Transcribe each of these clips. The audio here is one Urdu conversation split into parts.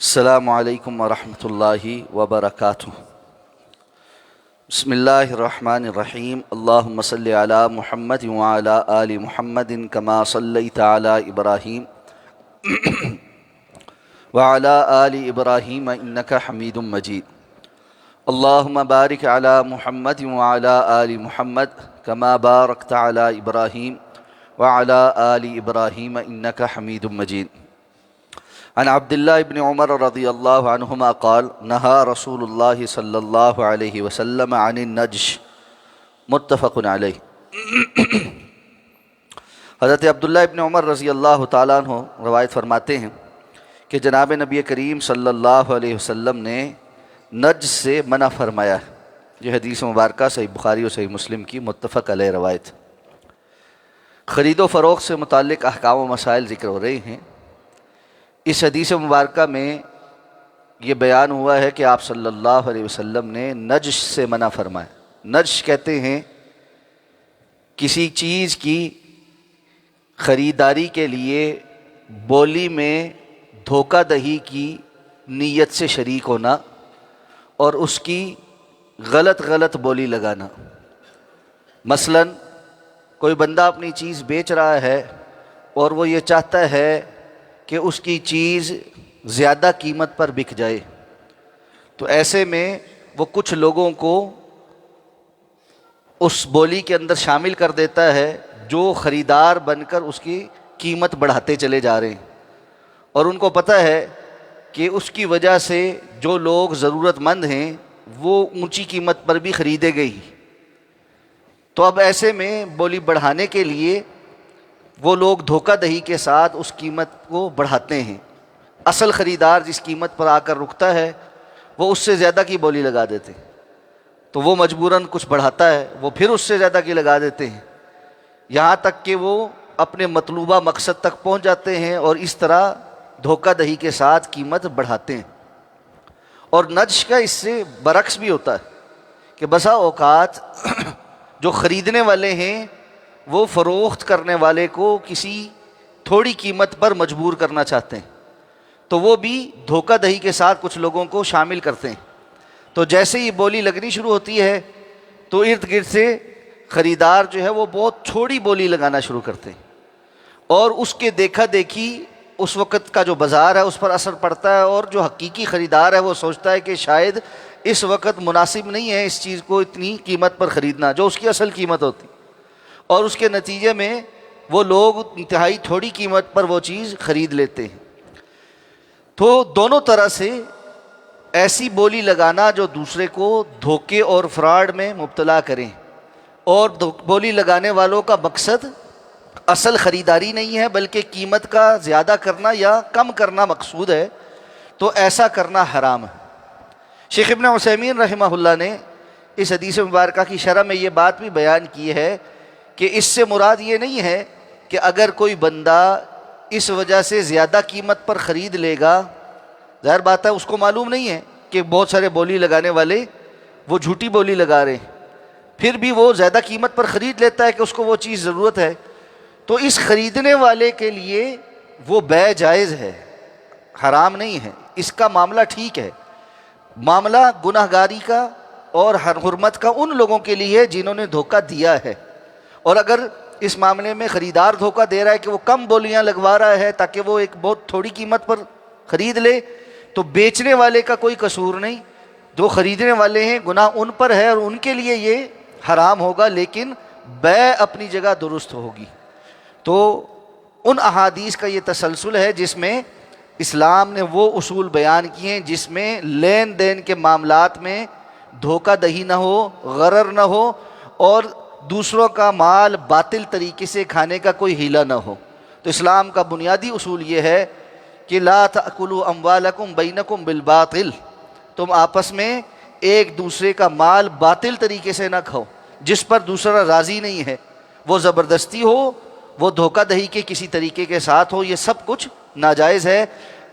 السلام علیکم ورحمۃ اللہ وبرکاتہ۔ بسم اللہ الرحمن الرحیم۔ اللہم صلی علی محمد وعلی آل محمد کما صلیت علی ابراہیم وعلی آل ابراہیم انک حمید مجید۔ اللہم بارک علی محمد وعلی آل محمد کما بارکت علی ابراہیم وعلی آل ابراہیم انک حمید مجید۔ عن عبد اللہ بن عمر رضی اللہ عنہما قال نہا رسول اللہ صلی اللہ علیہ وسلم عن النجش، متفق علیہ۔ حضرت عبداللہ ابن عمر رضی اللہ تعالیٰ عنہ روایت فرماتے ہیں کہ جناب نبی کریم صلی اللہ علیہ وسلم نے نجش سے منع فرمایا ہے۔ یہ حدیث مبارکہ صحیح بخاری اور صحیح مسلم کی متفق علیہ روایت۔ خرید و فروخت سے متعلق احکام و مسائل ذکر ہو رہے ہیں۔ اس حدیث مبارکہ میں یہ بیان ہوا ہے کہ آپ صلی اللہ علیہ وسلم نے نجش سے منع فرمایا۔ نجش کہتے ہیں کسی چیز کی خریداری کے لیے بولی میں دھوکہ دہی کی نیت سے شریک ہونا اور اس کی غلط بولی لگانا۔ مثلا کوئی بندہ اپنی چیز بیچ رہا ہے اور وہ یہ چاہتا ہے کہ اس کی چیز زیادہ قیمت پر بک جائے، تو ایسے میں وہ کچھ لوگوں کو اس بولی کے اندر شامل کر دیتا ہے جو خریدار بن کر اس کی قیمت بڑھاتے چلے جا رہے ہیں، اور ان کو پتہ ہے کہ اس کی وجہ سے جو لوگ ضرورت مند ہیں وہ اونچی قیمت پر بھی خریدے گئی، تو اب ایسے میں بولی بڑھانے کے لیے وہ لوگ دھوکہ دہی کے ساتھ اس قیمت کو بڑھاتے ہیں۔ اصل خریدار جس قیمت پر آ کر رکتا ہے وہ اس سے زیادہ کی بولی لگا دیتے ہیں، تو وہ مجبوراً کچھ بڑھاتا ہے، وہ پھر اس سے زیادہ کی لگا دیتے ہیں، یہاں تک کہ وہ اپنے مطلوبہ مقصد تک پہنچ جاتے ہیں اور اس طرح دھوکہ دہی کے ساتھ قیمت بڑھاتے ہیں۔ اور نجش کا اس سے برعکس بھی ہوتا ہے کہ بسا اوقات جو خریدنے والے ہیں وہ فروخت کرنے والے کو کسی تھوڑی قیمت پر مجبور کرنا چاہتے ہیں، تو وہ بھی دھوکہ دہی کے ساتھ کچھ لوگوں کو شامل کرتے ہیں، تو جیسے ہی بولی لگنی شروع ہوتی ہے تو ارد گرد سے خریدار جو ہے وہ بہت چھوٹی بولی لگانا شروع کرتے ہیں، اور اس کے دیکھا دیکھی اس وقت کا جو بازار ہے اس پر اثر پڑتا ہے، اور جو حقیقی خریدار ہے وہ سوچتا ہے کہ شاید اس وقت مناسب نہیں ہے اس چیز کو اتنی قیمت پر خریدنا جو اس کی اصل قیمت ہوتی، اور اس کے نتیجے میں وہ لوگ انتہائی تھوڑی قیمت پر وہ چیز خرید لیتے ہیں۔ تو دونوں طرح سے ایسی بولی لگانا جو دوسرے کو دھوکے اور فراڈ میں مبتلا کریں، اور بولی لگانے والوں کا مقصد اصل خریداری نہیں ہے بلکہ قیمت کا زیادہ کرنا یا کم کرنا مقصود ہے، تو ایسا کرنا حرام ہے۔ شیخ ابن عثیمین رحمہ اللہ نے اس حدیث مبارکہ کی شرح میں یہ بات بھی بیان کی ہے کہ اس سے مراد یہ نہیں ہے کہ اگر کوئی بندہ اس وجہ سے زیادہ قیمت پر خرید لے گا، ظاہر بات ہے اس کو معلوم نہیں ہے کہ بہت سارے بولی لگانے والے وہ جھوٹی بولی لگا رہے ہیں، پھر بھی وہ زیادہ قیمت پر خرید لیتا ہے کہ اس کو وہ چیز ضرورت ہے، تو اس خریدنے والے کے لیے وہ بے جائز ہے، حرام نہیں ہے، اس کا معاملہ ٹھیک ہے۔ معاملہ گناہ گاری کا اور حرمت کا ان لوگوں کے لیے جنہوں نے دھوکہ دیا ہے، اور اگر اس معاملے میں خریدار دھوکہ دے رہا ہے کہ وہ کم بولیاں لگوا رہا ہے تاکہ وہ ایک بہت تھوڑی قیمت پر خرید لے، تو بیچنے والے کا کوئی قصور نہیں، جو خریدنے والے ہیں گناہ ان پر ہے اور ان کے لیے یہ حرام ہوگا، لیکن بیع اپنی جگہ درست ہوگی۔ تو ان احادیث کا یہ تسلسل ہے جس میں اسلام نے وہ اصول بیان کیے ہیں جس میں لین دین کے معاملات میں دھوکہ دہی نہ ہو، غرر نہ ہو، اور دوسروں کا مال باطل طریقے سے کھانے کا کوئی ہیلہ نہ ہو۔ تو اسلام کا بنیادی اصول یہ ہے کہ لا تأکلوا اموالکم بینکم بالباطل، تم آپس میں ایک دوسرے کا مال باطل طریقے سے نہ کھاؤ، جس پر دوسرا راضی نہیں ہے، وہ زبردستی ہو، وہ دھوکہ دہی کے کسی طریقے کے ساتھ ہو، یہ سب کچھ ناجائز ہے۔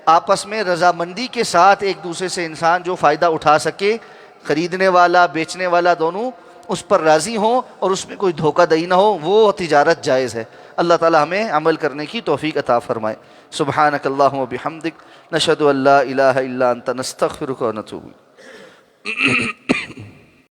آپس میں رضامندی کے ساتھ ایک دوسرے سے انسان جو فائدہ اٹھا سکے، خریدنے والا بیچنے والا دونوں، اس پر راضی ہوں اور اس میں کوئی دھوکہ دہی نہ ہو، وہ تجارت جائز ہے۔ اللہ تعالی ہمیں عمل کرنے کی توفیق عطا فرمائے۔ سبحانک اللہم و بحمدک، نشہد ان لا الہ الا انت، نستغفرک و نتوب الیک۔